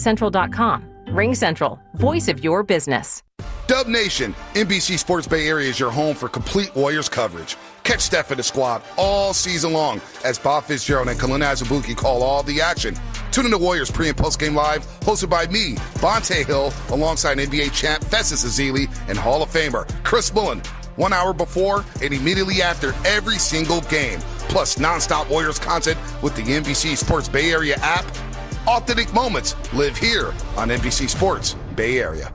RingCentral.com. RingCentral, voice of your business. Dub Nation, NBC Sports Bay Area is your home for complete Warriors coverage. Catch Steph and the squad all season long as Bob Fitzgerald and Kalina Azubuike call all the action. Tune in to Warriors pre- and post-game live, hosted by me, Bonte Hill, alongside NBA champ Festus Ezeli and Hall of Famer Chris Mullen. 1 hour before and immediately after every single game. Plus nonstop Warriors content with the NBC Sports Bay Area app. Authentic moments live here on NBC Sports Bay Area.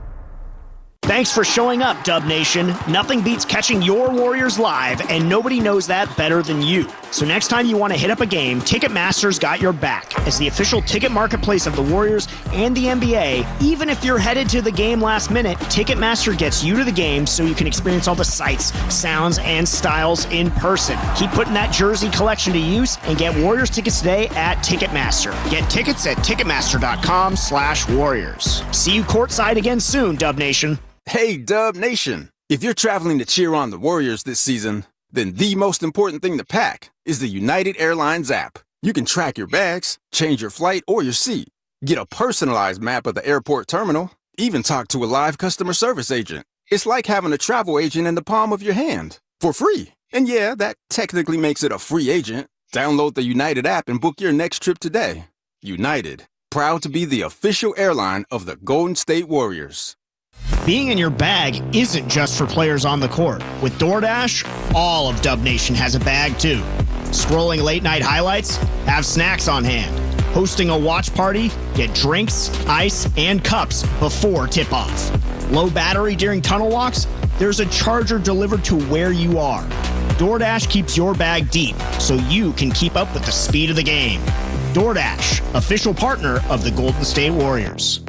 Thanks for showing up, Dub Nation. Nothing beats catching your Warriors live, and nobody knows that better than you. So next time you want to hit up a game, Ticketmaster's got your back. As the official ticket marketplace of the Warriors and the NBA, even if you're headed to the game last minute, Ticketmaster gets you to the game so you can experience all the sights, sounds, and styles in person. Keep putting that jersey collection to use and get Warriors tickets today at Ticketmaster. Get tickets at Ticketmaster.com/Warriors. See you courtside again soon, Dub Nation. Hey, Dub Nation. If you're traveling to cheer on the Warriors this season, then the most important thing to pack is the United Airlines app. You can track your bags, change your flight or your seat, get a personalized map of the airport terminal, even talk to a live customer service agent. It's like having a travel agent in the palm of your hand for free. And yeah, that technically makes it a free agent. Download the United app and book your next trip today. United, proud to be the official airline of the Golden State Warriors. Being in your bag isn't just for players on the court. With DoorDash, all of Dub Nation has a bag too. Scrolling late night highlights? Have snacks on hand. Hosting a watch party? Get drinks, ice, and cups before tip-off. Low battery during tunnel walks? There's a charger delivered to where you are. DoorDash keeps your bag deep so you can keep up with the speed of the game. DoorDash, official partner of the Golden State Warriors.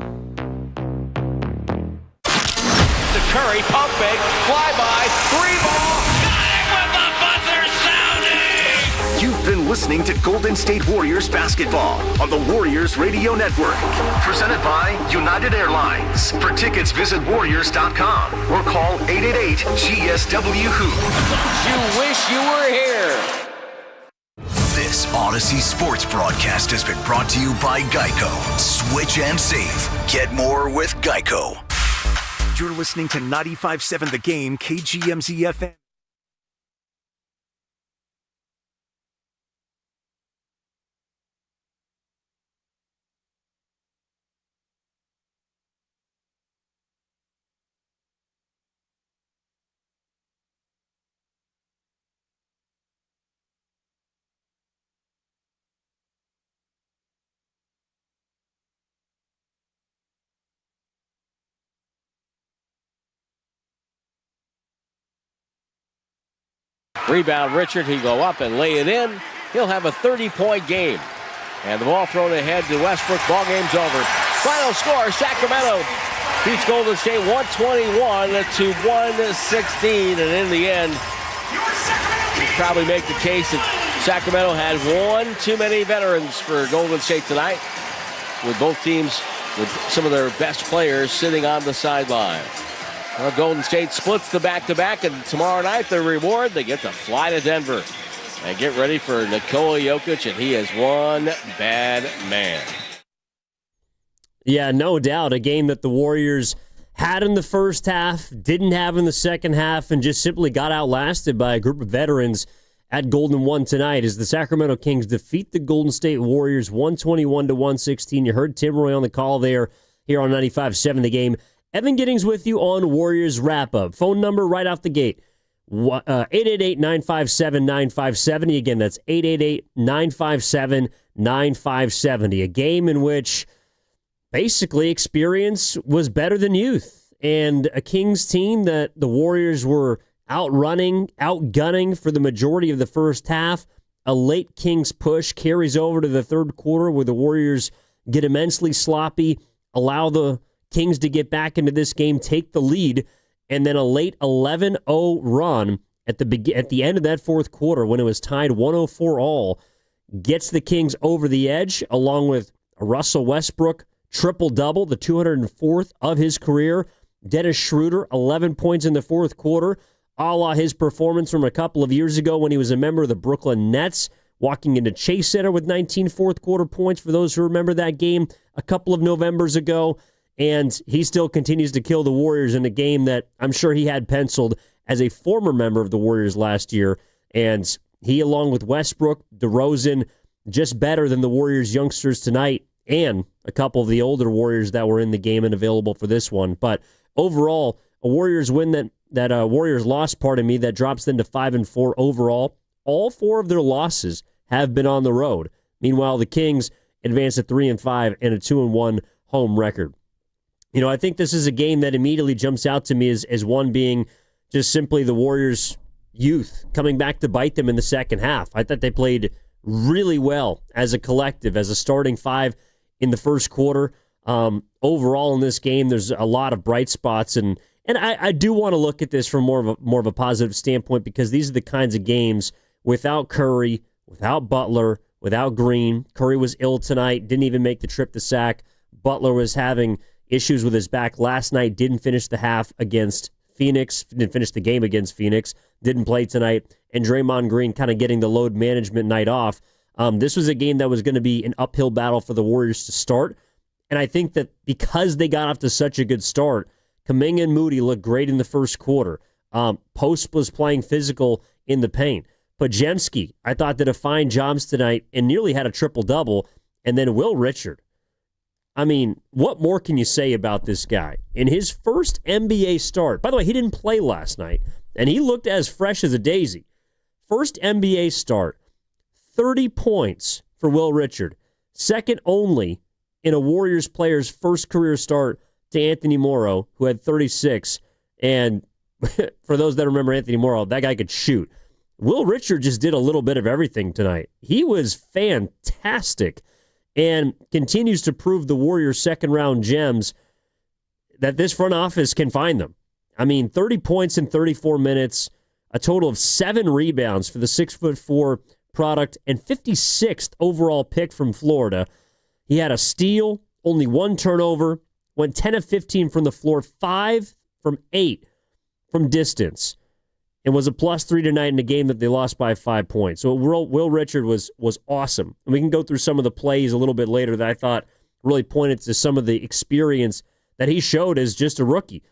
Curry, pump fake, fly-by, three ball, got it with the buzzer sounding! You've been listening to Golden State Warriors basketball on the Warriors Radio Network. Presented by United Airlines. For tickets, visit Warriors.com or call 888-GSW-HOOP. You wish you were here. This Odyssey Sports broadcast has been brought to you by Geico. Switch and save. Get more with Geico. You're listening to 95.7 The Game, KGMZ FM. Rebound, Richard. He'll go up and lay it in. He'll have a 30-point game. And the ball thrown ahead to Westbrook. Ball game's over. Final score, Sacramento beats Golden State 121 to 116. And in the end, you probably make the case that Sacramento had one too many veterans for Golden State tonight, with both teams with some of their best players sitting on the sideline. Well, Golden State splits the back-to-back, and tomorrow night, the reward, they get to fly to Denver and get ready for Nikola Jokic, and he is one bad man. Yeah, no doubt. A game that the Warriors had in the first half, didn't have in the second half, and just simply got outlasted by a group of veterans at Golden One tonight as the Sacramento Kings defeat the Golden State Warriors 121 to 116. You heard Tim Roy on the call there here on 95.7 The Game. Evan Giddings with you on Warriors Wrap-Up. Phone number right off the gate, 888-957-9570. Again, that's 888-957-9570. A game in which basically experience was better than youth. And a Kings team that the Warriors were outrunning, outgunning for the majority of the first half. A late Kings push carries over to the third quarter where the Warriors get immensely sloppy, allow the Kings to get back into this game, take the lead, and then a late 11-0 run at the end of that fourth quarter when it was tied 104 all gets the Kings over the edge, along with a Russell Westbrook triple-double, the 204th of his career. Dennis Schroeder, 11 points in the fourth quarter, a la his performance from a couple of years ago when he was a member of the Brooklyn Nets, walking into Chase Center with 19 fourth quarter points for those who remember that game a couple of Novembers ago. And he still continues to kill the Warriors in a game that I'm sure he had penciled as a former member of the Warriors last year. And he, along with Westbrook, DeRozan, just better than the Warriors youngsters tonight and a couple of the older Warriors that were in the game and available for this one. But overall, a Warriors win Warriors loss, that drops them to 5-4 overall. All 4 of their losses have been on the road. Meanwhile, the Kings advance to 3-5 and a 2-1 home record. I think this is a game that immediately jumps out to me as one being just simply the Warriors' youth coming back to bite them in the second half. I thought they played really well as a collective, as a starting 5 in the first quarter. Overall in this game, there's a lot of bright spots, and I do want to look at this from more of a positive standpoint, because these are the kinds of games without Curry, without Butler, without Green. Curry was ill tonight, didn't even make the trip to Sac. Butler was having issues with his back last night, didn't finish the half against Phoenix, didn't finish the game against Phoenix, didn't play tonight, and Draymond Green kind of getting the load management night off. This was a game that was going to be an uphill battle for the Warriors to start, and I think that because they got off to such a good start, Kuminga and Moody looked great in the first quarter. Post was playing physical in the paint. Podziemski, I thought, did a fine job tonight and nearly had a triple-double, and then Will Richard. I mean, what more can you say about this guy? In his first NBA start, by the way, he didn't play last night, and he looked as fresh as a daisy. First NBA start, 30 points for Will Richard. Second only in a Warriors player's first career start to Anthony Morrow, who had 36. And for those that remember Anthony Morrow, that guy could shoot. Will Richard just did a little bit of everything tonight. He was fantastic and continues to prove the Warriors' second-round gems that this front office can find them. I mean, 30 points in 34 minutes, a total of 7 rebounds for the 6'4" product, and 56th overall pick from Florida. He had a steal, only 1 turnover, went 10 of 15 from the floor, 5 from 8 from distance, and was a +3 tonight in a game that they lost by 5 points. So Will Richard was awesome. And we can go through some of the plays a little bit later that I thought really pointed to some of the experience that he showed as just a rookie.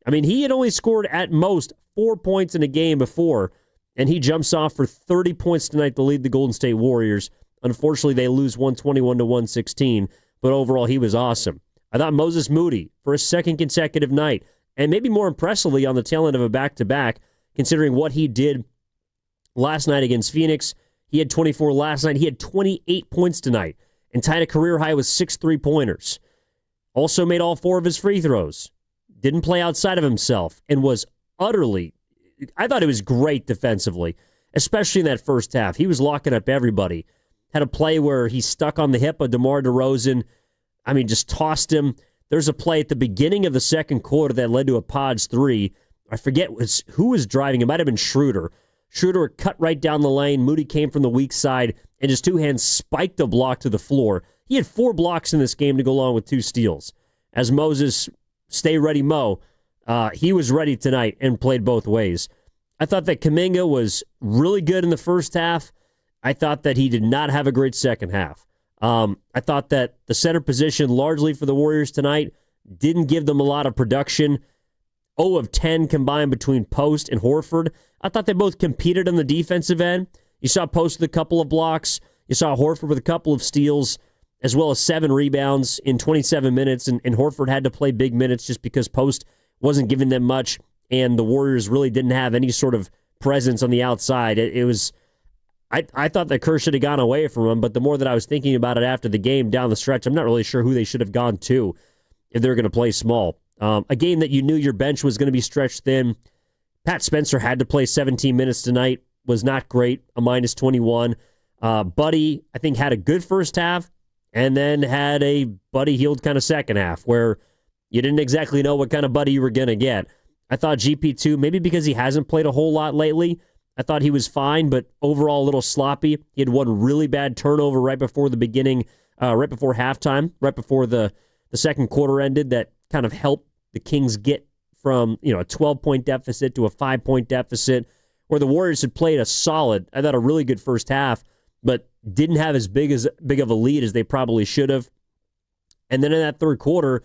I mean, he had only scored at most 4 points in a game before, and he jumps off for 30 points tonight to lead the Golden State Warriors. Unfortunately, they lose 121-116, but overall, he was awesome. I thought Moses Moody, for a second consecutive night, and maybe more impressively on the tail end of a back-to-back, considering what he did last night against Phoenix. He had 24 last night. He had 28 points tonight and tied a career high with 6 3-pointers. Also made all 4 of his free throws. Didn't play outside of himself and was utterly, I thought it was great defensively, especially in that first half. He was locking up everybody. Had a play where he stuck on the hip of DeMar DeRozan. I mean, just tossed him. There's a play at the beginning of the second quarter that led to a Pods 3. I forget who was driving. It might have been Schroeder. Schroeder cut right down the lane. Moody came from the weak side and just 2 hands spiked the block to the floor. He had 4 blocks in this game to go along with 2 steals. As Moses, stay ready Mo, he was ready tonight and played both ways. I thought that Kuminga was really good in the first half. I thought that he did not have a great second half. I thought that the center position largely for the Warriors tonight didn't give them a lot of production. 0 of 10 combined between Post and Horford. I thought they both competed on the defensive end. You saw Post with a couple of blocks. You saw Horford with a couple of steals, as well as 7 rebounds in 27 minutes. And Horford had to play big minutes just because Post wasn't giving them much, and the Warriors really didn't have any sort of presence on the outside. It was, I thought that Kerr should have gone away from him, but the more that I was thinking about it after the game down the stretch, I'm not really sure who they should have gone to if they're going to play small. A game that you knew your bench was going to be stretched thin. Pat Spencer had to play 17 minutes tonight. Was not great, a -21. Buddy, I think, had a good first half and then had a Buddy Hield kind of second half where you didn't exactly know what kind of Buddy you were going to get. I thought GP2, maybe because he hasn't played a whole lot lately, I thought he was fine, but overall a little sloppy. He had 1 really bad turnover right before the beginning, right before halftime, right before the second quarter ended that kind of helped the Kings get from a 12-point deficit to a 5-point deficit, where the Warriors had played a solid, I thought a really good first half, but didn't have as big of a lead as they probably should have. And then in that third quarter,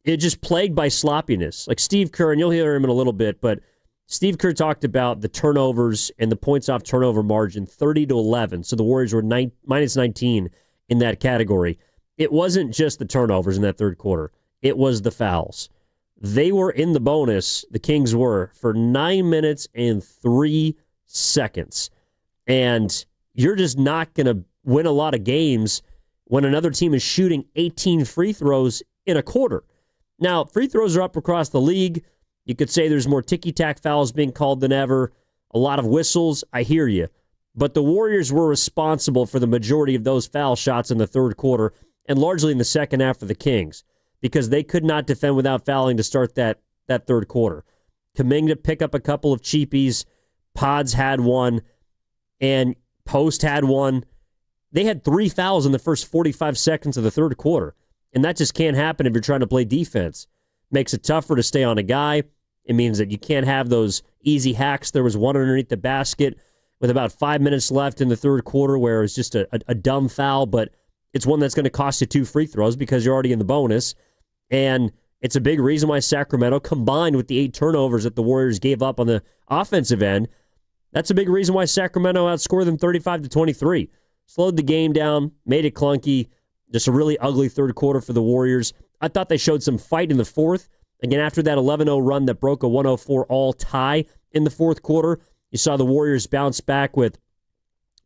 it just plagued by sloppiness. Like Steve Kerr, and you'll hear him in a little bit, but Steve Kerr talked about the turnovers and the points off turnover margin, 30-11. So the Warriors were minus 19 in that category. It wasn't just the turnovers in that third quarter. It was the fouls. They were in the bonus, the Kings were, for 9 minutes and 3 seconds. And you're just not going to win a lot of games when another team is shooting 18 free throws in a quarter. Now, free throws are up across the league. You could say there's more ticky-tack fouls being called than ever, a lot of whistles. I hear you. But the Warriors were responsible for the majority of those foul shots in the third quarter and largely in the second half for the Kings because they could not defend without fouling to start that third quarter. Kuminga pick up a couple of cheapies. Pods had one, and Post had one. They had 3 fouls in the first 45 seconds of the third quarter, and that just can't happen if you're trying to play defense. Makes it tougher to stay on a guy. It means that you can't have those easy hacks. There was one underneath the basket with about 5 minutes left in the third quarter where it was just a dumb foul, but it's one that's going to cost you 2 free throws because you're already in the bonus. And it's a big reason why Sacramento, combined with the 8 turnovers that the Warriors gave up on the offensive end, that's a big reason why Sacramento outscored them 35-23. Slowed the game down, made it clunky. Just a really ugly third quarter for the Warriors. I thought they showed some fight in the fourth. Again, after that 11-0 run that broke a 104-all tie in the fourth quarter, you saw the Warriors bounce back with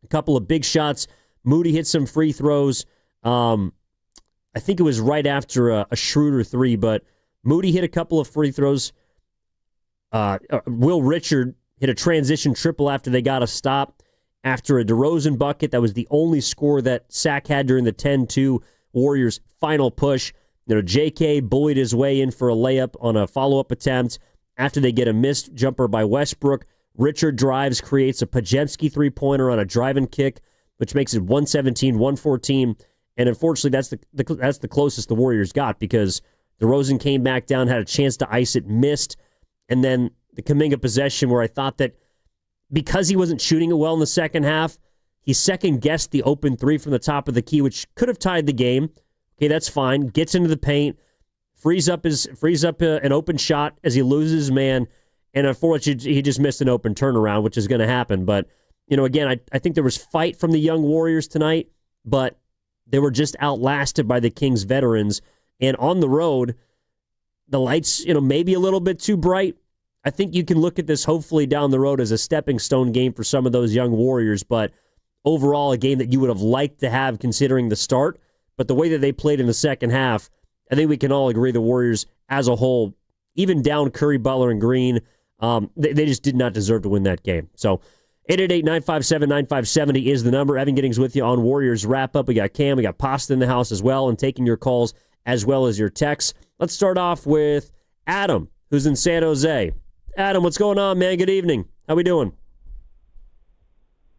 a couple of big shots. Moody hit some free throws. I think it was right after a Schroeder 3, but Moody hit a couple of free throws. Will Richard hit a transition triple after they got a stop. After a DeRozan bucket, that was the only score that Sac had during the 10-2 Warriors' final push. J.K. bullied his way in for a layup on a follow-up attempt. After they get a missed jumper by Westbrook, Richard drives, creates a Podziemski three-pointer on a drive-and kick, which makes it 117-114. And unfortunately, that's the closest the Warriors got because DeRozan came back down, had a chance to ice it, missed. And then the Kuminga possession where I thought that because he wasn't shooting it well in the second half, he second-guessed the open 3 from the top of the key, which could have tied the game. Okay, that's fine. Gets into the paint, frees up an open shot as he loses his man, and unfortunately, he just missed an open turnaround, which is going to happen. But, again, I think there was fight from the young Warriors tonight, but they were just outlasted by the Kings veterans. And on the road, the lights, maybe a little bit too bright. I think you can look at this hopefully down the road as a stepping stone game for some of those young Warriors, but overall a game that you would have liked to have considering the start. But the way that they played in the second half, I think we can all agree the Warriors as a whole, even down Curry, Butler, and Green, they just did not deserve to win that game. So 888-957-9570 is the number. Evan Giddings with you on Warriors Wrap-Up. We got Cam, we got Pasta in the house as well, and taking your calls as well as your texts. Let's start off with Adam, who's in San Jose. Adam, what's going on, man? Good evening. How we doing?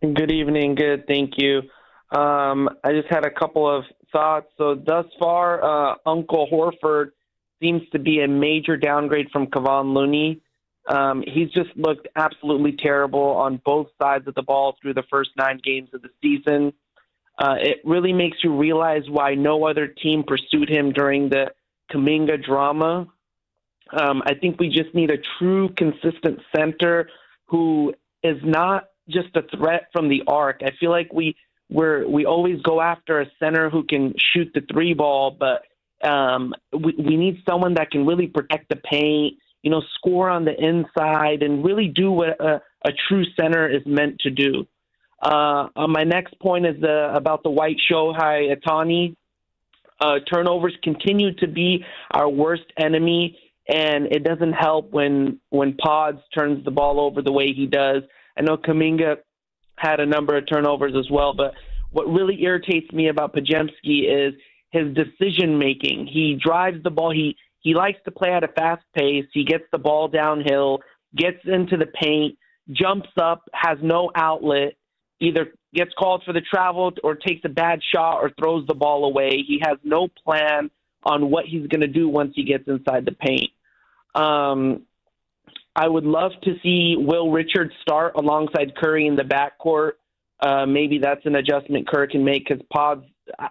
Good evening. Good, thank you. I just had a couple of thoughts. So thus far, Uncle Horford seems to be a major downgrade from Kevon Looney. He's just looked absolutely terrible on both sides of the ball through the first 9 games of the season. It really makes you realize why no other team pursued him during the Kuminga drama. I think we just need a true, consistent center who is not just a threat from the arc. I feel like we always go after a center who can shoot the 3 ball, but we need someone that can really protect the paint, score on the inside, and really do what a true center is meant to do. My next point is about the white Shohei Ohtani. Turnovers continue to be our worst enemy, and it doesn't help when Pods turns the ball over the way he does. I know Kuminga had a number of turnovers as well, but what really irritates me about Podziemski is his decision-making. He drives the ball. He likes to play at a fast pace. He gets the ball downhill, gets into the paint, jumps up, has no outlet, either gets called for the travel or takes a bad shot or throws the ball away. He has no plan on what he's going to do once he gets inside the paint. I would love to see Will Richard start alongside Curry in the backcourt. maybe that's an adjustment Kerr can make because Pods,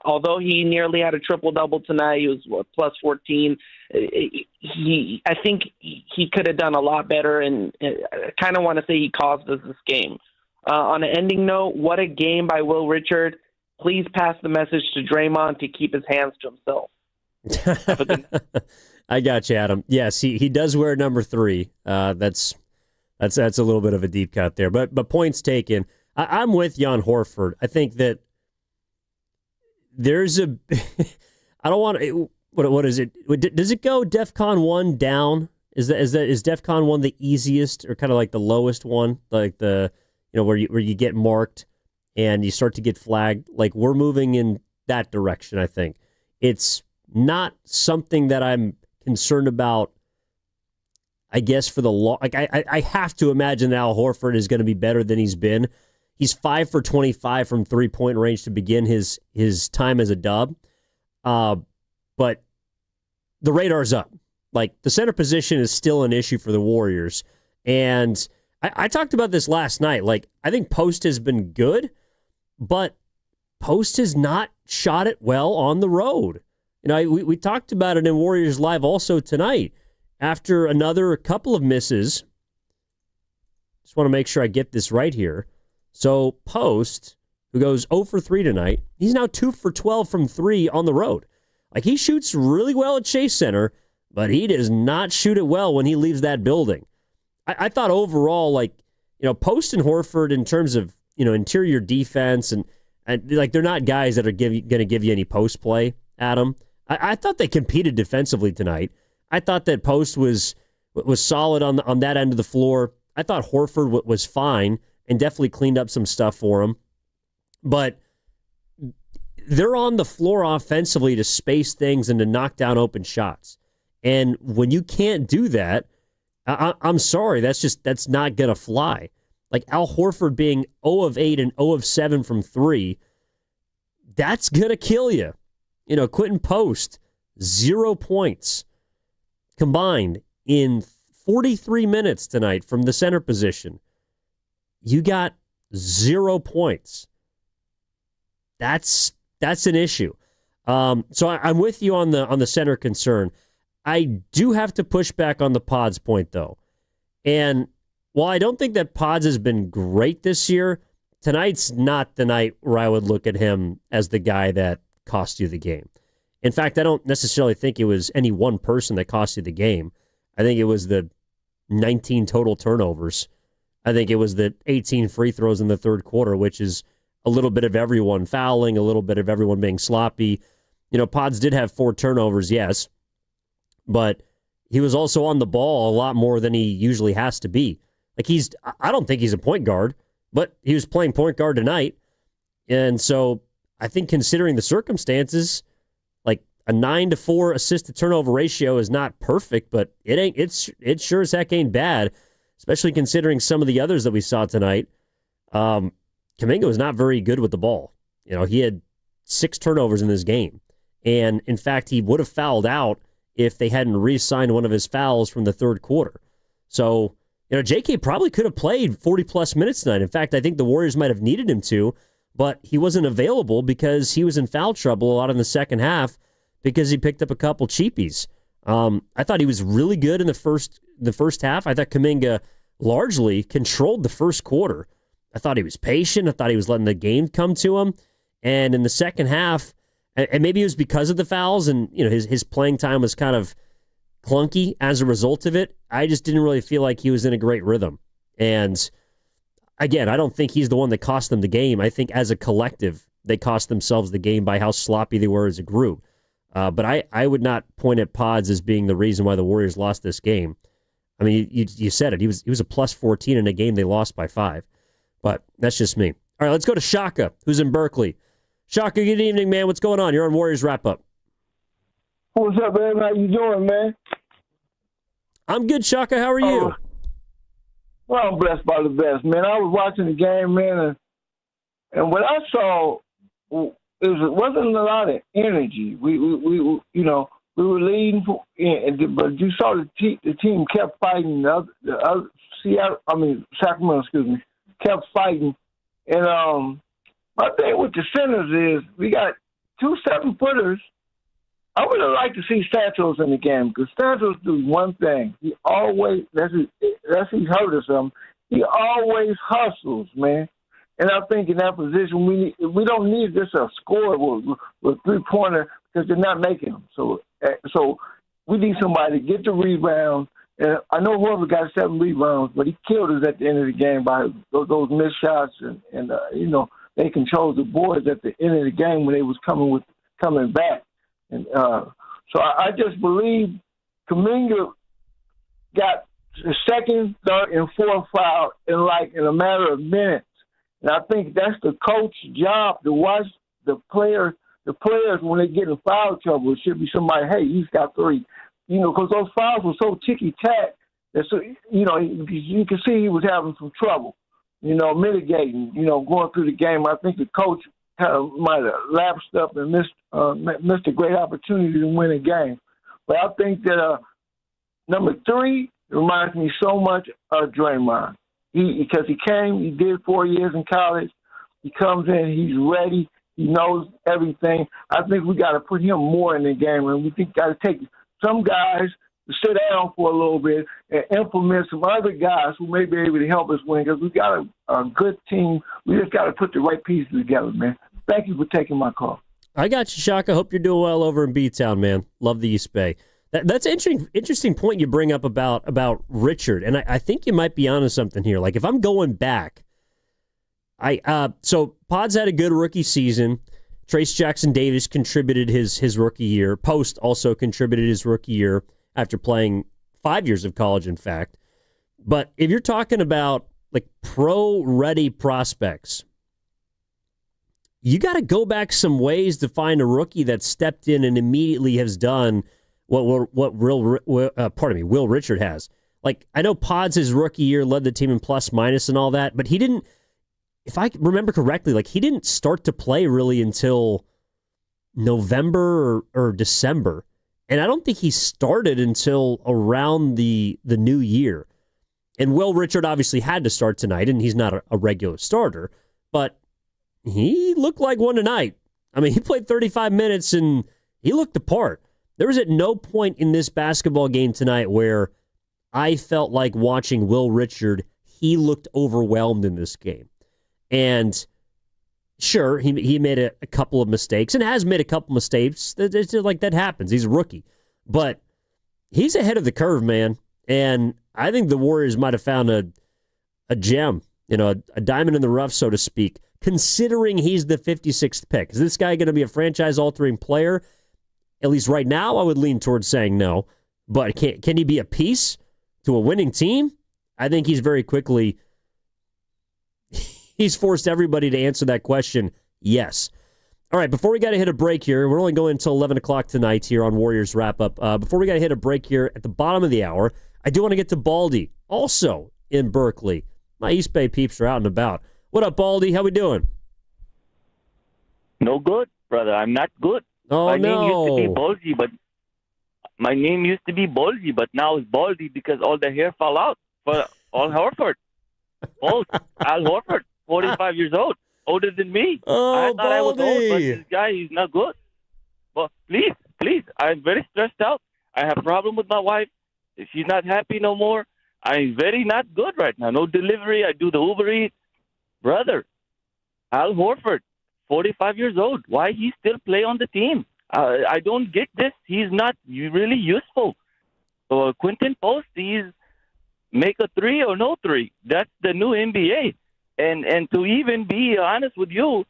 although he nearly had a triple-double tonight, he was plus 14. I think he could have done a lot better, and I kind of want to say he caused us this game. On an ending note, what a game by Will Richard. Please pass the message to Draymond to keep his hands to himself. I got you, Adam. Yes, he does wear number 3. That's a little bit of a deep cut there, but points taken. I'm with you on Horford. I think that there's a. I don't want to. What is it? Does it go DEFCON 1 down? Is DEFCON 1 the easiest or kind of like the lowest one, like the where you get marked and you start to get flagged? Like we're moving in that direction. I think it's not something that I'm concerned about. I guess for the law, like I have to imagine that Al Horford is going to be better than he's been. He's 5 for 25 from 3-point range to begin his time as a Dub. But the radar's up. Like, the center position is still an issue for the Warriors. And I talked about this last night. Like, I think Post has been good, but Post has not shot it well on the road. We talked about it in Warriors Live also tonight. After another couple of misses, just want to make sure I get this right here. So Post, who goes 0 for 3 tonight, he's now 2 for 12 from 3 on the road. Like, he shoots really well at Chase Center, but he does not shoot it well when he leaves that building. I thought overall, Post and Horford in terms of, interior defense and like they're not guys that are going to give you any post play, Adam. I thought they competed defensively tonight. I thought that Post was solid on that end of the floor. I thought Horford was fine and definitely cleaned up some stuff for him. But they're on the floor offensively to space things and to knock down open shots. And when you can't do that, I'm sorry, that's not going to fly. Like Al Horford being 0 of 8 and 0 of 7 from 3, that's going to kill you. Quentin Post, 0 points combined in 43 minutes tonight from the center position. You got 0 points. That's an issue. So I'm with you on the center concern. I do have to push back on the Pods point, though. And while I don't think that Pods has been great this year, tonight's not the night where I would look at him as the guy that cost you the game. In fact, I don't necessarily think it was any one person that cost you the game. I think it was the 19 total turnovers. I think it was the 18 free throws in the third quarter, which is a little bit of everyone fouling, a little bit of everyone being sloppy. Pods did have 4 turnovers, yes, but he was also on the ball a lot more than he usually has to be. Like I don't think he's a point guard, but he was playing point guard tonight. And so I think considering the circumstances, like a 9-to-4 assist to turnover ratio is not perfect, but it sure as heck ain't bad, especially considering some of the others that we saw tonight. Kuminga was not very good with the ball. He had 6 turnovers in this game. And in fact, he would have fouled out if they hadn't re-signed one of his fouls from the third quarter. So, JK probably could have played 40-plus minutes tonight. In fact, I think the Warriors might have needed him to, but he wasn't available because he was in foul trouble a lot in the second half because he picked up a couple cheapies. I thought he was really good in the first half. I thought Kuminga largely controlled the first quarter. I thought he was patient. I thought he was letting the game come to him. And in the second half, and maybe it was because of the fouls and his playing time was kind of clunky as a result of it, I just didn't really feel like he was in a great rhythm. And again, I don't think he's the one that cost them the game. I think as a collective, they cost themselves the game by how sloppy they were as a group. But I would not point at Pods as being the reason why the Warriors lost this game. I mean, you said it. He was a plus 14 in a game they lost by 5. But that's just me. All right, let's go to Shaka, who's in Berkeley. Shaka, good evening, man. What's going on? You're on Warriors Wrap-Up. What's up, man? How you doing, man? I'm good, Shaka. How are you? Well, I'm blessed by the best, man. I was watching the game, man, and what I saw wasn't a lot of energy. We were leading, but you saw the team kept fighting. Sacramento, kept fighting And my thing with the centers is we got 2 7-footers. I would have liked to see Santos in the game because Santos do one thing. He always, unless he's hurt or something, he always hustles, man. And I think in that position, we don't need just a score with 3-pointer because they're not making them. So we need somebody to get the rebound. And I know Horford got 7 rebounds, but he killed us at the end of the game by those missed shots. And they controlled the boards at the end of the game when they was coming back. And so I just believe Kuminga got the second, third, and fourth foul in a matter of minutes. And I think that's the coach's job to watch the players when they get in foul trouble. It should be somebody, hey, he's got 3. Because those fouls were so ticky-tack that, you can see he was having some trouble, mitigating, going through the game. I think the coach kind of might have lapsed up and missed a great opportunity to win a game. But I think that number 3 reminds me so much of Draymond. Because he did 4 years in college. He comes in, he's ready, he knows everything. I think we got to put him more in the game, and we think got to take some guys to sit down for a little bit and implement some other guys who may be able to help us win. Because we got a good team. We just got to put the right pieces together, man. Thank you for taking my call. I got you, Shaka. Hope you're doing well over in B-Town, man. Love the East Bay. That's an interesting point you bring up about Richard, and I think you might be onto something here. Like if I'm going back, so Pods had a good rookie season. Trace Jackson-Davis contributed his rookie year. Post also contributed his rookie year after playing 5 years of college, in fact. But if you're talking about like pro-ready prospects, you got to go back some ways to find a rookie that stepped in and immediately has done what Will Richard has. Like, I know Pods his rookie year led the team in plus-minus and all that, but he didn't, if I remember correctly, like he didn't start to play really until November or December. And I don't think he started until around the new year. And Will Richard obviously had to start tonight, and he's not a regular starter, but he looked like one tonight. I mean, he played 35 minutes, and he looked the part. There was at no point in this basketball game tonight where I felt like watching Will Richard. He looked overwhelmed in this game. And sure, he made a couple of mistakes and has made a couple mistakes. Like that happens. He's a rookie. But he's ahead of the curve, man. And I think the Warriors might have found a gem, a diamond in the rough, so to speak, considering he's the 56th pick. Is this guy going to be a franchise-altering player? At least right now, I would lean towards saying no. But can he be a piece to a winning team? I think he's very quickly, he's forced everybody to answer that question, yes. All right, before we got to hit a break here, we're only going until 11 o'clock tonight here on Warriors Wrap-Up. Before we got to hit a break here at the bottom of the hour, I do want to get to Baldy, also in Berkeley. My East Bay peeps are out and about. What up, Baldy? How we doing? No good, brother. I'm not good. Oh, my no. name used to be Baldy, but now it's Baldy because all the hair fell out for Al Horford. Al Horford, 45 years old, older than me. Oh, I thought Baldy. I was old, but this guy, he's not good. But please, I'm very stressed out. I have a problem with my wife. She's not happy no more. I'm very not good right now. No delivery. I do the Uber Eats. Brother, Al Horford, 45 years old. Why he still play on the team? I don't get this. He's not really useful. So Quentin Post, he's make a 3 or no 3. That's the new NBA. And to even be honest with you,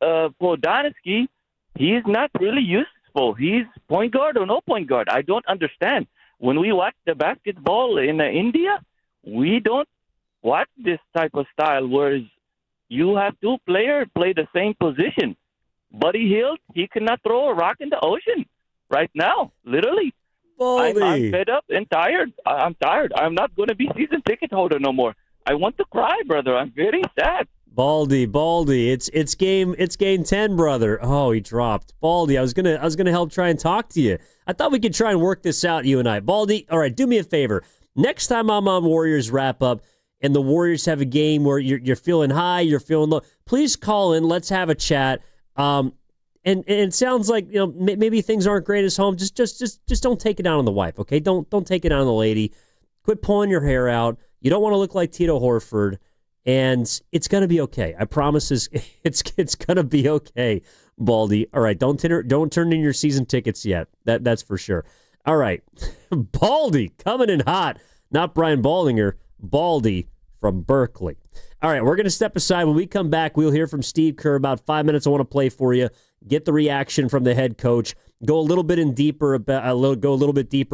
for Dynasty, he's not really useful. He's point guard or no point guard. I don't understand. When we watch the basketball in India, we don't watch this type of style where you have two players play the same position. Buddy Hield, he cannot throw a rock in the ocean right now, literally. I'm fed up and tired. I'm tired. I'm not going to be season ticket holder no more. I want to cry, brother. I'm very sad. Baldy. It's game 10, brother. Oh, he dropped. Baldy, I was gonna help try and talk to you. I thought we could try and work this out, you and I. Baldy, all right, do me a favor. Next time I'm on Warriors Wrap Up, and the Warriors have a game where you're feeling high, you're feeling low, please call in. Let's have a chat. And it sounds like maybe things aren't great at home. Just don't take it out on the wife, okay? Don't take it out on the lady. Quit pulling your hair out. You don't want to look like Tito Horford, and it's gonna be okay. I promise. It's gonna be okay, Baldy. All right, don't turn in your season tickets yet. That's for sure. All right, Baldy coming in hot. Not Brian Baldinger, Baldy from Berkeley. All right, we're going to step aside. When we come back, we'll hear from Steve Kerr. About 5 minutes I want to play for you. Get the reaction from the head coach. Go a little bit deeper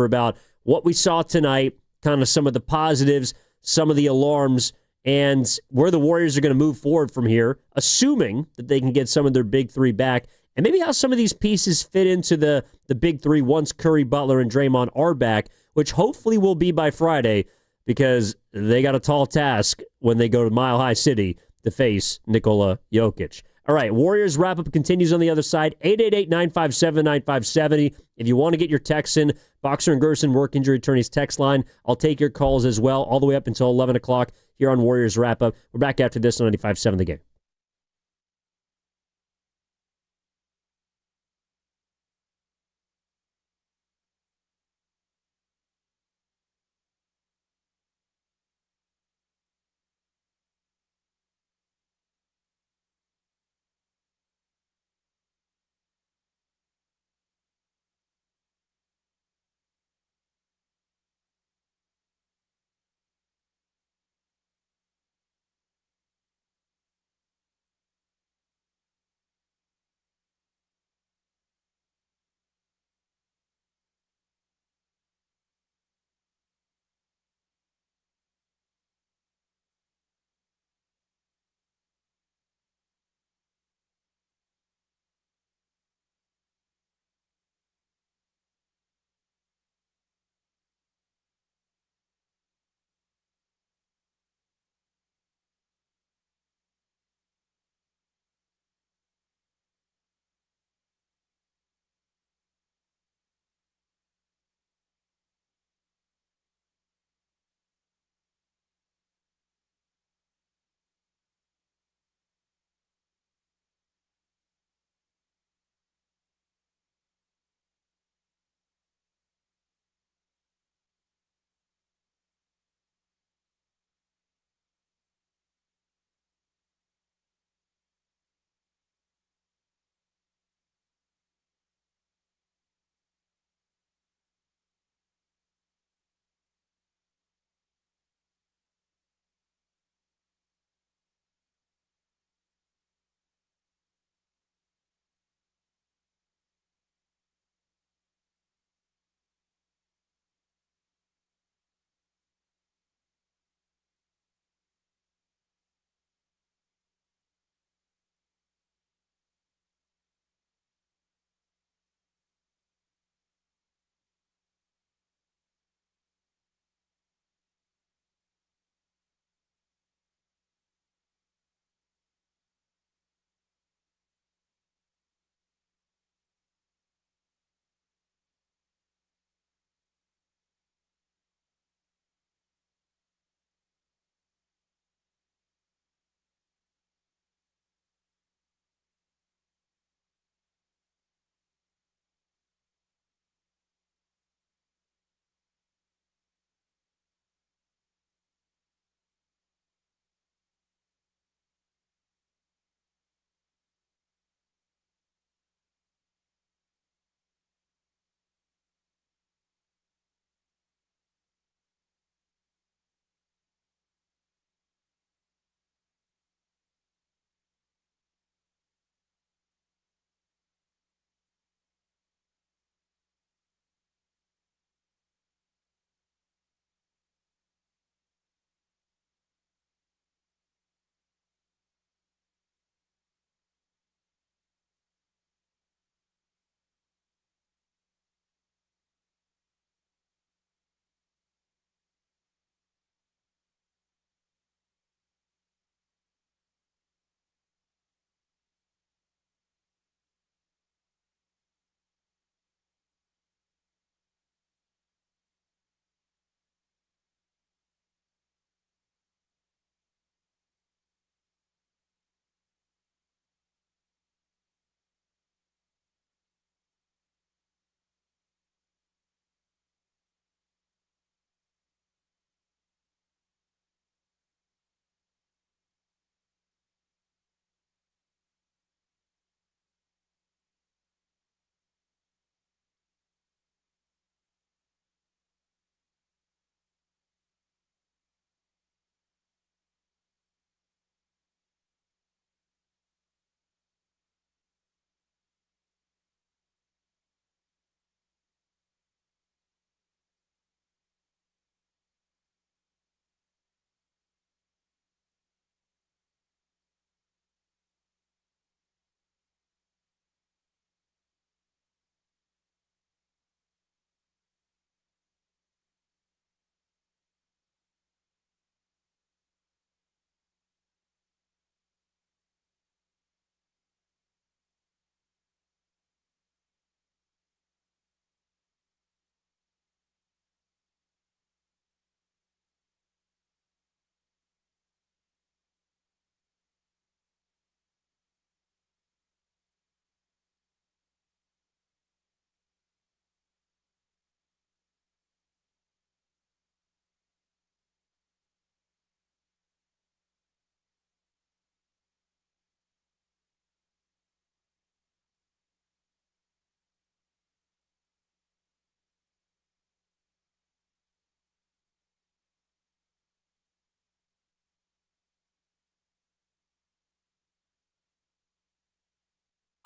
about what we saw tonight, kind of some of the positives, some of the alarms, and where the Warriors are going to move forward from here, assuming that they can get some of their big three back, and maybe how some of these pieces fit into the big three once Curry, Butler, and Draymond are back, which hopefully will be by Friday, because they got a tall task when they go to Mile High City to face Nikola Jokic. All right, Warriors wrap-up continues on the other side. 888-957-9570. If you want to get your texts in, Boxer and Gerson Work Injury Attorneys text line. I'll take your calls as well, all the way up until 11 o'clock here on Warriors Wrap-Up. We're back after this on 95.7 The Game.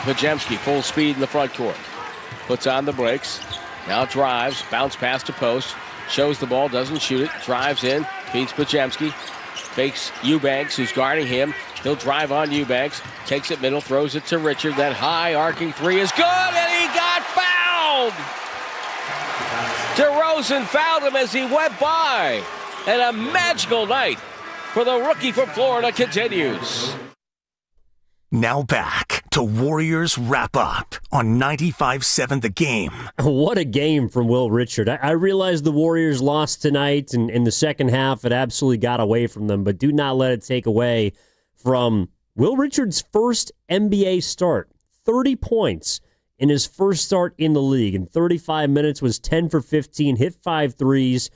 Pajemski, full speed in the front court. Puts on the brakes. Now drives, bounce pass to post. Shows the ball, doesn't shoot it. Drives in, feeds Pajemski. Fakes Eubanks, who's guarding him. He'll drive on Eubanks. Takes it middle, throws it to Richard. That high arcing three is good, and he got fouled! DeRozan fouled him as he went by. And a magical night for the rookie from Florida continues. Now back to Warriors Wrap Up on 95.7 The Game. What a game from Will Richard. I realize the Warriors lost tonight, and in the second half it absolutely got away from them, but do not let it take away from Will Richard's first NBA start. 30 points in his first start in the league. In 35 minutes was 10 for 15, hit 5 threes,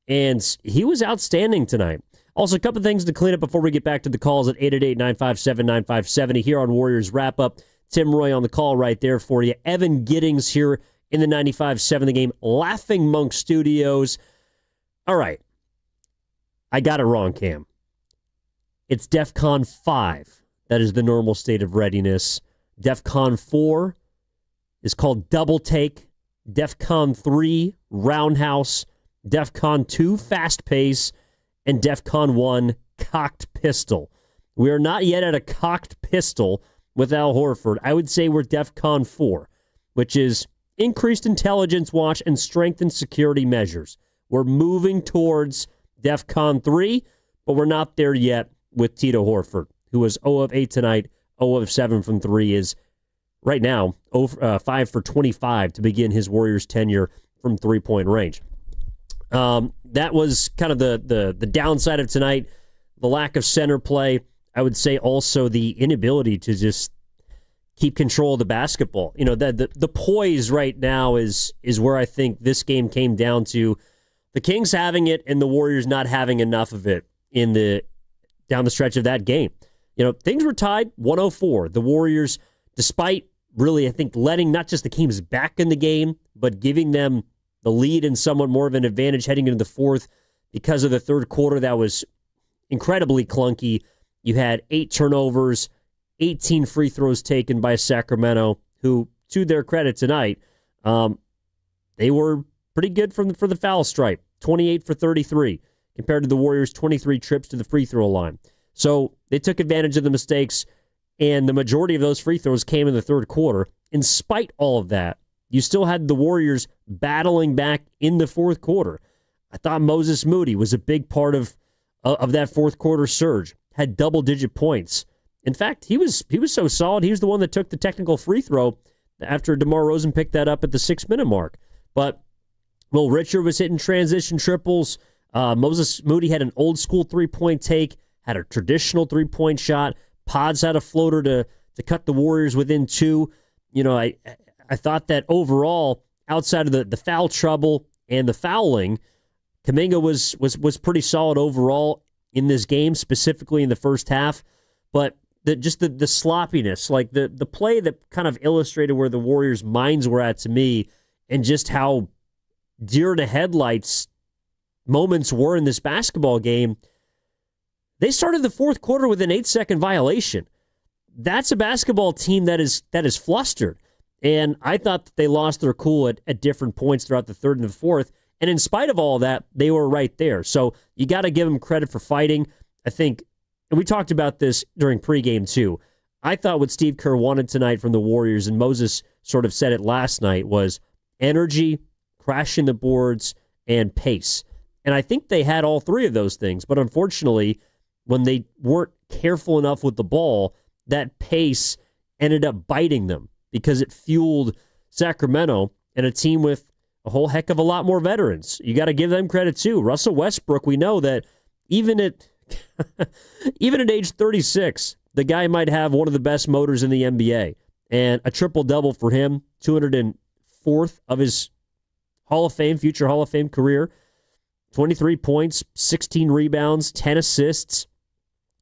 and he was outstanding tonight. Also, a couple things to clean up before we get back to the calls at 888-957-9570 here on Warriors Wrap Up. Tim Roy on the call right there for you. Evan Giddings here in the 95.7 The Game, Laughing Monk Studios. All right. I got it wrong, Cam. It's DEFCON 5. That is the normal state of readiness. DEFCON 4 is called Double Take. DEFCON 3, Roundhouse. DEFCON 2, Fast Pace. And DEFCON 1, Cocked Pistol. We are not yet at a cocked pistol with Al Horford. I would say we're DEFCON 4, which is increased intelligence watch and strengthened security measures. We're moving towards DEFCON 3, but we're not there yet with Tito Horford, who was 0 of 8 tonight, 0 of 7 from 3, is right now 5 for 25 to begin his Warriors tenure from three-point range. That was kind of the downside of tonight, the lack of center play. I would say also the inability to just keep control of the basketball. You know, the poise right now is where I think this game came down to the Kings having it and the Warriors not having enough of it down the stretch of that game. You know, things were tied 104. The Warriors, despite really, I think, letting not just the Kings back in the game, but giving them the lead and somewhat more of an advantage heading into the fourth because of the third quarter that was incredibly clunky. You had 8 turnovers, 18 free throws taken by Sacramento, who, to their credit tonight, they were pretty good for the foul stripe, 28 for 33, compared to the Warriors' 23 trips to the free throw line. So they took advantage of the mistakes, and the majority of those free throws came in the third quarter. In spite all of that, you still had the Warriors battling back in the fourth quarter. I thought Moses Moody was a big part of that fourth quarter surge, had double-digit points. In fact, he was so solid, he was the one that took the technical free throw after DeMar DeRozan picked that up at the 6-minute mark. But Will Richard was hitting transition triples. Moses Moody had an old-school three-point take, had a traditional three-point shot. Pods had a floater to cut the Warriors within 2. You know, I thought that overall, outside of the foul trouble and the fouling, Kuminga was pretty solid overall in this game, specifically in the first half. But the sloppiness, like the play that kind of illustrated where the Warriors' minds were at to me, and just how deer in the headlights moments were in this basketball game. They started the fourth quarter with an 8-second violation. That's a basketball team that is flustered. And I thought that they lost their cool at different points throughout the third and the fourth. And in spite of all that, they were right there. So you got to give them credit for fighting. I think, and we talked about this during pregame too, I thought what Steve Kerr wanted tonight from the Warriors, and Moses sort of said it last night, was energy, crashing the boards, and pace. And I think they had all three of those things. But unfortunately, when they weren't careful enough with the ball, that pace ended up biting them, because it fueled Sacramento and a team with a whole heck of a lot more veterans. You got to give them credit too. Russell Westbrook, we know that even at age 36, the guy might have one of the best motors in the NBA. And a triple-double for him, 204th of his future Hall of Fame career. 23 points, 16 rebounds, 10 assists.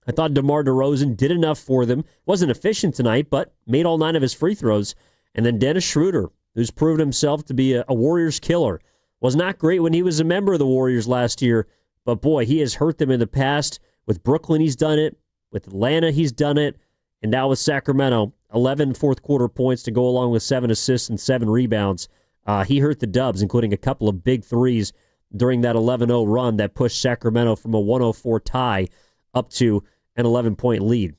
I thought DeMar DeRozan did enough for them. Wasn't efficient tonight, but made all 9 of his free throws. And then Dennis Schroeder, who's proven himself to be a Warriors killer, was not great when he was a member of the Warriors last year, but boy, he has hurt them in the past. With Brooklyn, he's done it. With Atlanta, he's done it. And now with Sacramento, 11 fourth quarter points to go along with 7 assists and 7 rebounds. He hurt the Dubs, including a couple of big threes during that 11-0 run that pushed Sacramento from a 104 tie up to an 11-point lead.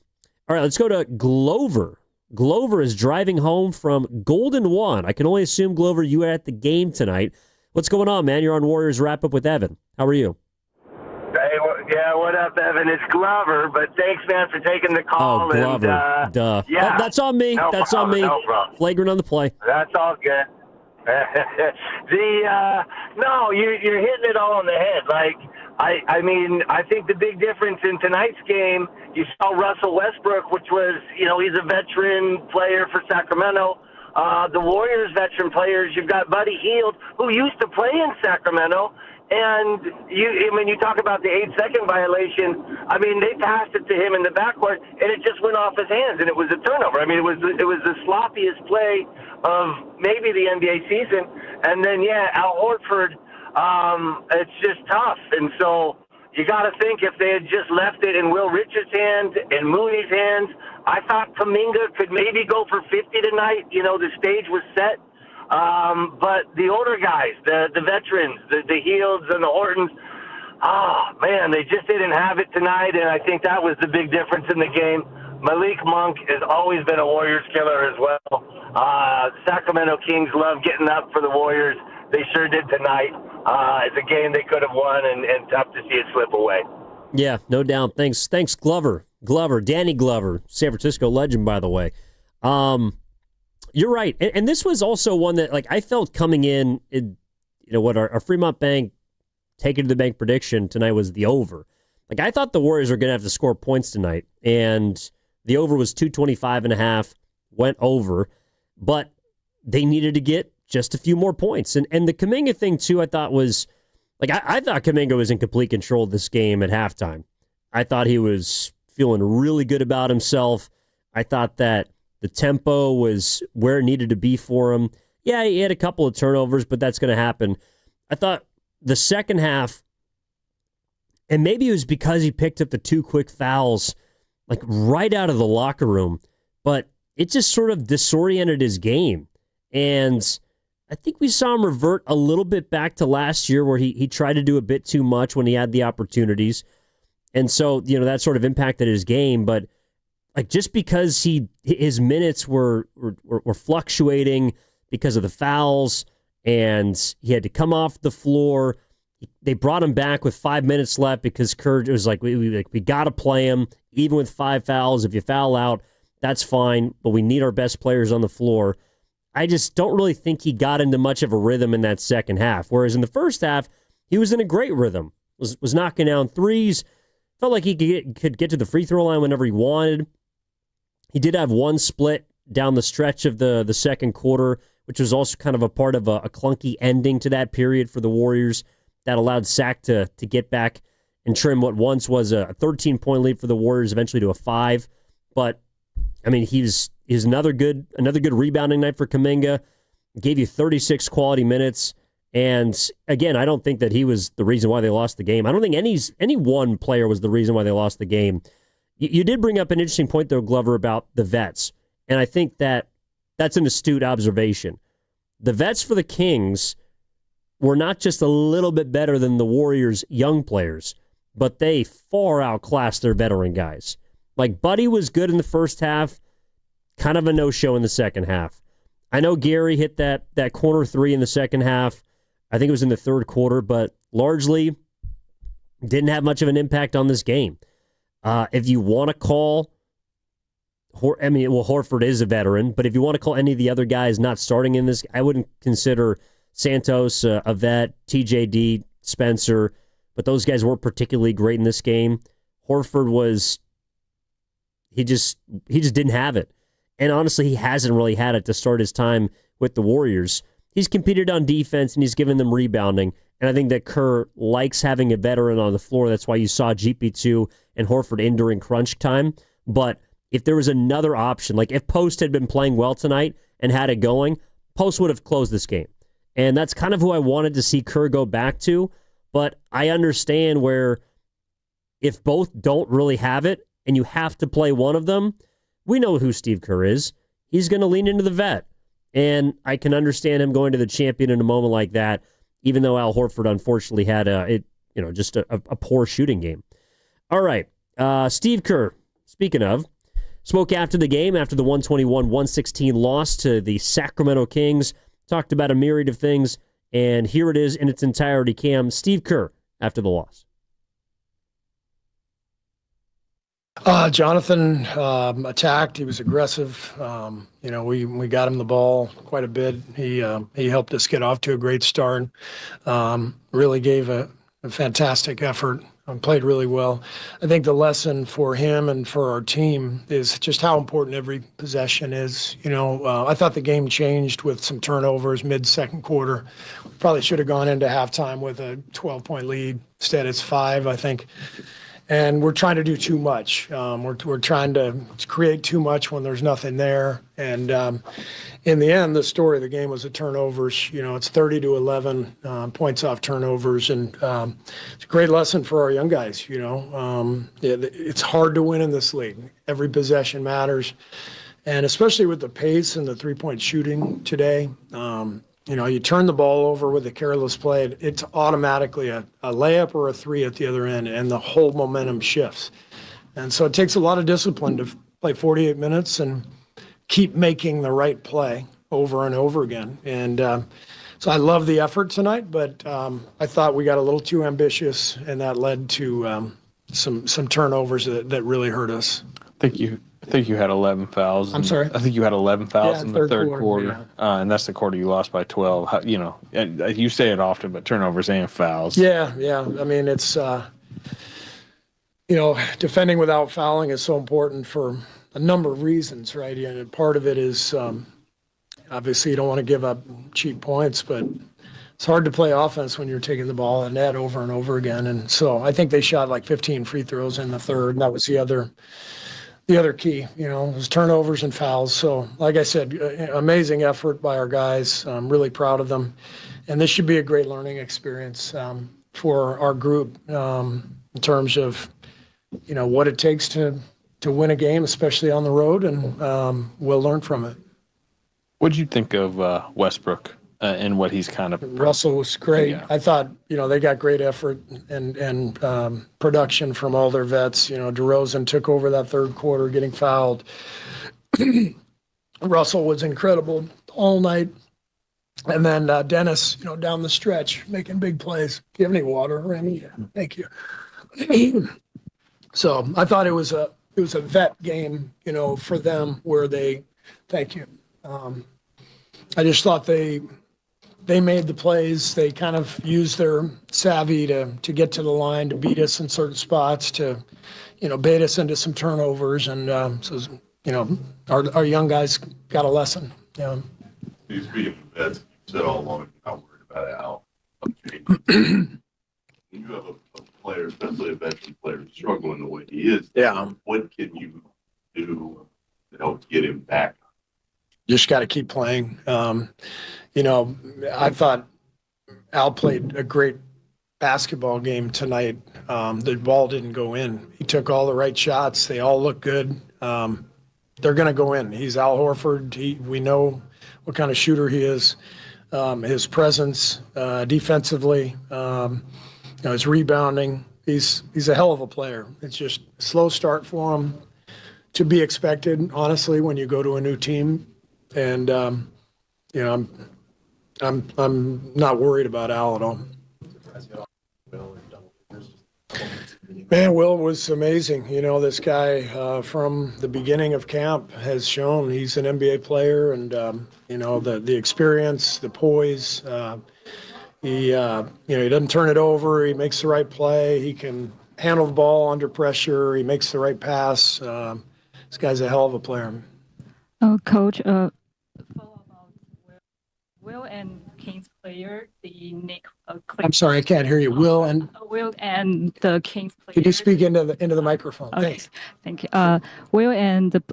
All right, let's go to Glover. Glover is driving home from Golden One. I can only assume, Glover, you were at the game tonight. What's going on, man? You're on Warriors Wrap Up with Evan. How are you? Hey, yeah, what up, Evan? It's Glover, but thanks, man, for taking the call. Oh, Glover. And, duh. Yeah. Oh, that's on me. No that's problem, on me. no problem. Flagrant on the play. That's all good. No, you're hitting it all on the head. Like, I mean, I think the big difference in tonight's game, you saw Russell Westbrook, which was, he's a veteran player for Sacramento. The Warriors veteran players, you've got Buddy Hield, who used to play in Sacramento. And when you talk about the 8-second violation, I mean, they passed it to him in the backcourt, and it just went off his hands, and it was a turnover. I mean, it was the sloppiest play of maybe the NBA season. And then, Al Horford, it's just tough. And so you got to think if they had just left it in Will Richards' hands and Mooney's hands, I thought Kuminga could maybe go for 50 tonight. The stage was set. But the older guys, the veterans, the Healds and the Hortons, man, they just didn't have it tonight, and I think that was the big difference in the game. Malik Monk has always been a Warriors killer as well. Sacramento Kings love getting up for the Warriors. They sure did tonight. It's a game they could have won, and tough to see it slip away. Yeah, no doubt. Thanks, Glover. Danny Glover, San Francisco legend, by the way. You're right. And this was also one that, like, I felt coming in, our Fremont Bank take it to the bank prediction tonight was the over. Like, I thought the Warriors were going to have to score points tonight, and the over was 225.5, went over, but they needed to get just a few more points. And the Kuminga thing, too, I thought was, like, I thought Kuminga was in complete control of this game at halftime. I thought he was feeling really good about himself. I thought that the tempo was where it needed to be for him. Yeah, he had a couple of turnovers, but that's going to happen. I thought the second half, and maybe it was because he picked up the 2 quick fouls, like right out of the locker room, but it just sort of disoriented his game. And I think we saw him revert a little bit back to last year where he tried to do a bit too much when he had the opportunities. And so, that sort of impacted his game, but like just because his minutes were fluctuating because of the fouls and he had to come off the floor, they brought him back with 5 minutes left because Kerr was like, we got to play him even with 5 fouls. If you foul out, that's fine, but we need our best players on the floor. I just don't really think he got into much of a rhythm in that second half. Whereas in the first half, he was in a great rhythm, was knocking down threes, felt like he could get to the free throw line whenever he wanted. He did have one split down the stretch of the second quarter, which was also kind of a part of a clunky ending to that period for the Warriors that allowed Sac to get back and trim what once was a 13-point lead for the Warriors, eventually to a 5. But, I mean, he's another good rebounding night for Kuminga. Gave you 36 quality minutes. And, again, I don't think that he was the reason why they lost the game. I don't think any one player was the reason why they lost the game. You did bring up an interesting point, though, Glover, about the vets. And I think that's an astute observation. The vets for the Kings were not just a little bit better than the Warriors' young players, but they far outclassed their veteran guys. Like, Buddy was good in the first half, kind of a no-show in the second half. I know Gary hit that corner 3 in the second half. I think it was in the third quarter, but largely didn't have much of an impact on this game. If you want to call, Horford is a veteran, but if you want to call any of the other guys not starting in this, I wouldn't consider Santos a vet, TJD, Spencer, but those guys weren't particularly great in this game. Horford he just didn't have it. And honestly, he hasn't really had it to start his time with the Warriors. He's competed on defense and he's given them rebounding. And I think that Kerr likes having a veteran on the floor. That's why you saw GP2 and Horford in during crunch time. But if there was another option, like if Post had been playing well tonight and had it going, Post would have closed this game. And that's kind of who I wanted to see Kerr go back to. But I understand where if both don't really have it and you have to play one of them, we know who Steve Kerr is. he's going to lean into the vet. And I can understand him going to the champion in a moment like that, even though Al Horford unfortunately had just a poor shooting game. All right, Steve Kerr, speaking of, spoke after the game, after the 121-116 loss to the Sacramento Kings, talked about a myriad of things, and here it is in its entirety. Cam, Steve Kerr, after the loss. Jonathan attacked. He was aggressive. We got him the ball quite a bit. He helped us get off to a great start. Really gave a fantastic effort. Played really well. I think the lesson for him and for our team is just how important every possession is. I thought the game changed with some turnovers mid-second quarter. Probably should have gone into halftime with a 12-point lead. Instead, it's 5, I think. And we're trying to do too much. We're trying to create too much when there's nothing there. And in the end, the story of the game was the turnovers. It's 30-11 points off turnovers, and it's a great lesson for our young guys. It's hard to win in this league. Every possession matters, and especially with the pace and the three-point shooting today. You turn the ball over with a careless play, it's automatically a layup or a 3 at the other end, and the whole momentum shifts. And so it takes a lot of discipline to play 48 minutes and keep making the right play over and over again. And so I love the effort tonight, but I thought we got a little too ambitious, and that led to some turnovers that really hurt us. I think you had 11 fouls. I'm sorry? I think you had 11 fouls in the third quarter. Yeah. And that's the quarter you lost by 12. You say it often, but turnovers and fouls. Yeah. I mean, it's, defending without fouling is so important for a number of reasons, right? And part of it is obviously you don't want to give up cheap points, but it's hard to play offense when you're taking the ball in net over and over again. And so I think they shot like 15 free throws in the third, and that was the other key, was turnovers and fouls. So, like I said, amazing effort by our guys. I'm really proud of them. And this should be a great learning experience for our group in terms of, what it takes to win a game, especially on the road, and we'll learn from it. What did you think of Westbrook and what he's kind of... Russell was great. Yeah. I thought, they got great effort and production from all their vets. DeRozan took over that third quarter, getting fouled. Russell was incredible all night. And then Dennis, down the stretch, making big plays. Do you have any water, Remy? Yeah. Thank you. So I thought it was a vet game, for them where they... Thank you. I just thought they made the plays. They kind of used their savvy to get to the line, to beat us in certain spots, to, bait us into some turnovers. And our young guys got a lesson. Yeah. Speaking of vets, you said all along you're not worried about Al. When you have a player, especially a veteran player, struggling the way he is, what can you do to help get him back? Just got to keep playing. I thought Al played a great basketball game tonight. The ball didn't go in. He took all the right shots. They all look good. They're going to go in. He's Al Horford. We know what kind of shooter he is. His presence defensively, his rebounding. He's a hell of a player. It's just a slow start for him, to be expected, honestly, when you go to a new team. And I'm not worried about Al at all. Man, Will was amazing. This guy from the beginning of camp has shown he's an NBA player, and the experience, the poise. He doesn't turn it over. He makes the right play. He can handle the ball under pressure. He makes the right pass. This guy's a hell of a player. Coach, Will and Kings player, the Nick. I'm sorry, I can't hear you. Will and the Kings player. Can you speak into the microphone? Okay. Thanks. Thank you. Will and the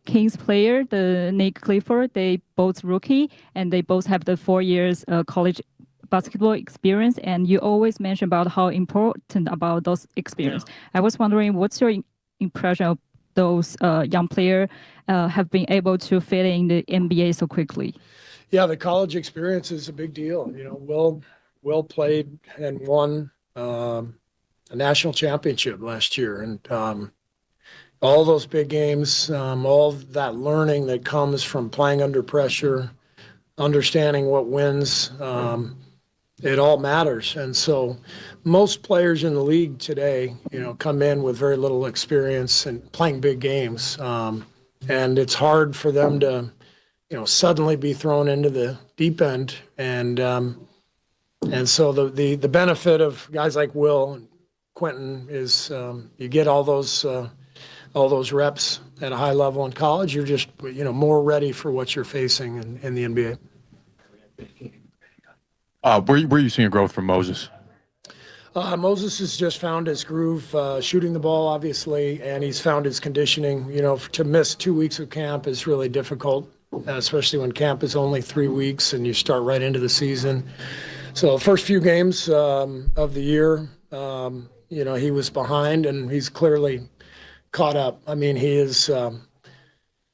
Kings player, the Nick Clifford, they both rookie, and they both have the 4 years college basketball experience. And you always mention about how important about those experience. Yeah. I was wondering, what's your impression those young players have been able to fit in the NBA so quickly? Yeah, the college experience is a big deal. Will played and won a national championship last year, and all those big games, all that learning that comes from playing under pressure, understanding what wins, it all matters. And so most players in the league today, come in with very little experience and playing big games. And it's hard for them to, suddenly be thrown into the deep end. And so the benefit of guys like Will and Quentin is you get all those reps at a high level in college. You're just, more ready for what you're facing in the NBA. Where are you seeing growth from Moses? Moses has just found his groove, shooting the ball, obviously, and he's found his conditioning. To miss 2 weeks of camp is really difficult, especially when camp is only 3 weeks and you start right into the season. So the first few games of the year, he was behind, and he's clearly caught up. I mean, he is,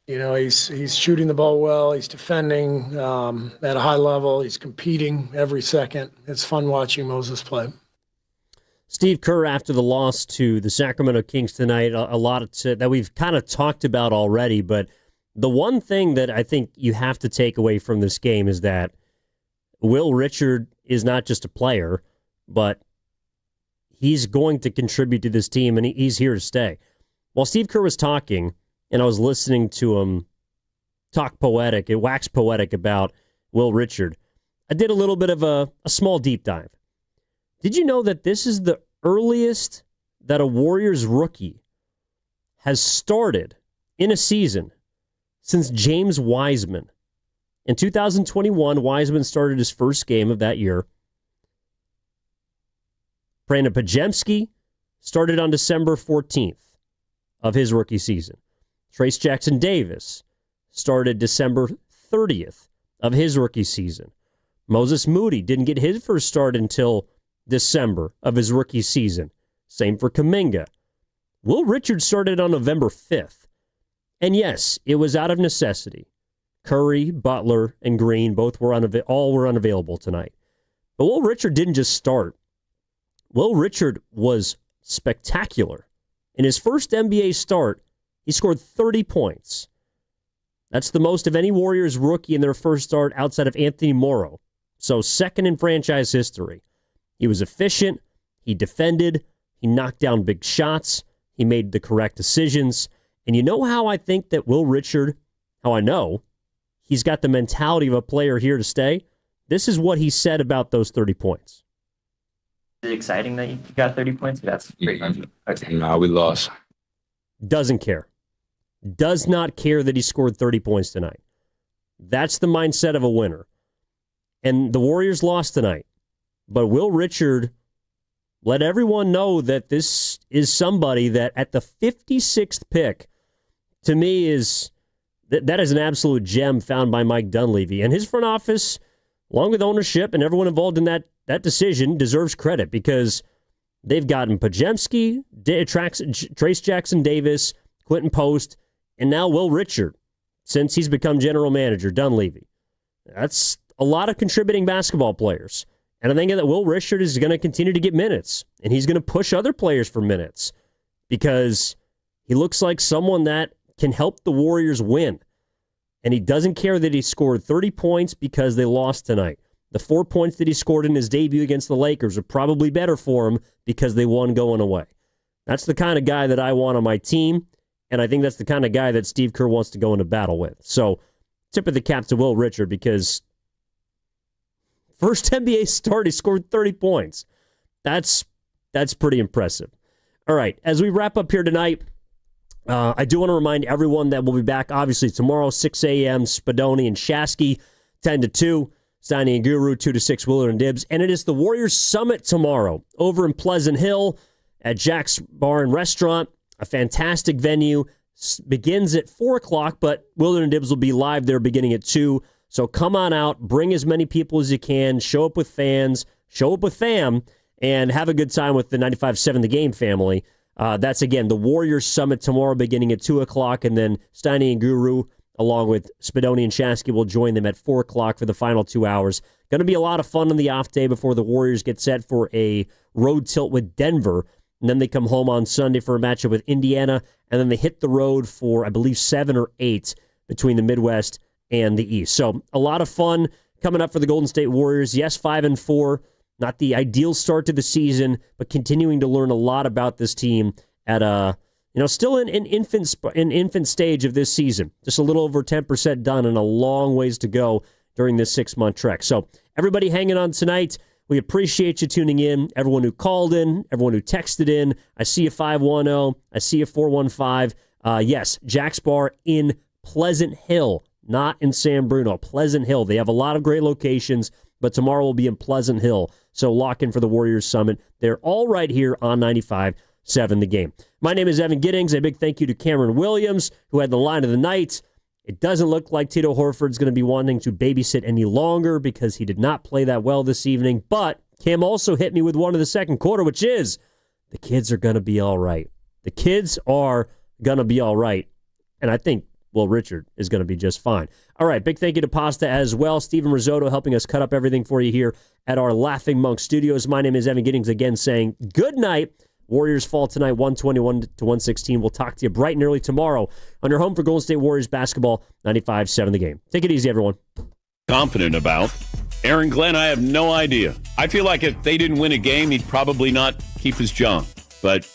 he's shooting the ball well. He's defending at a high level. He's competing every second. It's fun watching Moses play. Steve Kerr, after the loss to the Sacramento Kings tonight, a lot that we've kind of talked about already, but the one thing that I think you have to take away from this game is that Will Richard is not just a player, but he's going to contribute to this team, and he's here to stay. While Steve Kerr was talking, and I was listening to him wax poetic about Will Richard, I did a little bit of a small deep dive. Did you know that this is the earliest that a Warriors rookie has started in a season since James Wiseman? In 2021, Wiseman started his first game of that year. Brandon Pajemski started on December 14th of his rookie season. Trace Jackson Davis started December 30th of his rookie season. Moses Moody didn't get his first start until December of his rookie season. Same for Kuminga. Will Richard started on November 5th. And yes, it was out of necessity. Curry, Butler, and Green all were unavailable tonight. But Will Richard didn't just start. Will Richard was spectacular. In his first NBA start, he scored 30 points. That's the most of any Warriors rookie in their first start outside of Anthony Morrow. So second in franchise history. He was efficient. He defended. He knocked down big shots. He made the correct decisions. And you know how I think that Will Richard, how I know, he's got the mentality of a player here to stay? This is what he said about those 30 points. Is it exciting that you got 30 points? That's great. Okay. Nah, we lost. Doesn't care. Does not care that he scored 30 points tonight. That's the mindset of a winner. And the Warriors lost tonight. But Will Richard let everyone know that this is somebody that at the 56th pick, to me, that is an absolute gem found by Mike Dunleavy. And his front office, along with ownership and everyone involved in that decision, deserves credit because they've gotten Pajemski, Trace Jackson Davis, Quentin Post, and now Will Richard, since he's become general manager, Dunleavy. That's a lot of contributing basketball players. And I think that Will Richard is going to continue to get minutes, and he's going to push other players for minutes because he looks like someone that can help the Warriors win. And he doesn't care that he scored 30 points because they lost tonight. The 4 points that he scored in his debut against the Lakers are probably better for him because they won going away. That's the kind of guy that I want on my team, and I think that's the kind of guy that Steve Kerr wants to go into battle with. So, tip of the cap to Will Richard because first NBA start, he scored 30 points. That's pretty impressive. All right, as we wrap up here tonight, I do want to remind everyone that we'll be back, obviously, tomorrow, 6 a.m., Spadoni and Shasky, 10 to 2, Steiny and Guru, 2 to 6, Willard and Dibbs. And it is the Warriors Summit tomorrow over in Pleasant Hill at Jack's Bar and Restaurant, a fantastic venue. Begins at 4 o'clock, but Willard and Dibbs will be live there beginning at 2. So come on out, bring as many people as you can, show up with fans, show up with fam, and have a good time with the 95.7 The Game family. That's, again, the Warriors Summit tomorrow beginning at 2 o'clock, and then Steiny and Guru, along with Spadoni and Shasky, will join them at 4 o'clock for the final 2 hours. Going to be a lot of fun on the off day before the Warriors get set for a road tilt with Denver, and then they come home on Sunday for a matchup with Indiana, and then they hit the road for, I believe, 7 or 8 between the Midwest and the East. So a lot of fun coming up for the Golden State Warriors. Yes, 5-4. Not the ideal start to the season, but continuing to learn a lot about this team at still in infant stage of this season. Just a little over 10% done and a long ways to go during this 6-month trek. So everybody hanging on tonight, we appreciate you tuning in. Everyone who called in, everyone who texted in. I see you 510. I see you 415. Yes, Jack's Bar in Pleasant Hill, not in San Bruno. Pleasant Hill. They have a lot of great locations, but tomorrow will be in Pleasant Hill. So lock in for the Warriors Summit. They're all right here on 95.7 The Game. My name is Evan Giddings. A big thank you to Cameron Williams, who had the line of the night. It doesn't look like Tito Horford's going to be wanting to babysit any longer because he did not play that well this evening. But Cam also hit me with one in the second quarter, which is the kids are going to be all right. The kids are going to be all right. And I think Richard is going to be just fine. All right, big thank you to Pasta as well. Steven Risotto helping us cut up everything for you here at our Laughing Monk Studios. My name is Evan Giddings, again saying good night. Warriors fall tonight, 121-116. We'll talk to you bright and early tomorrow on your home for Golden State Warriors basketball, 95.7 The Game. Take it easy, everyone. Confident about Aaron Glenn, I have no idea. I feel like if they didn't win a game, he'd probably not keep his job. But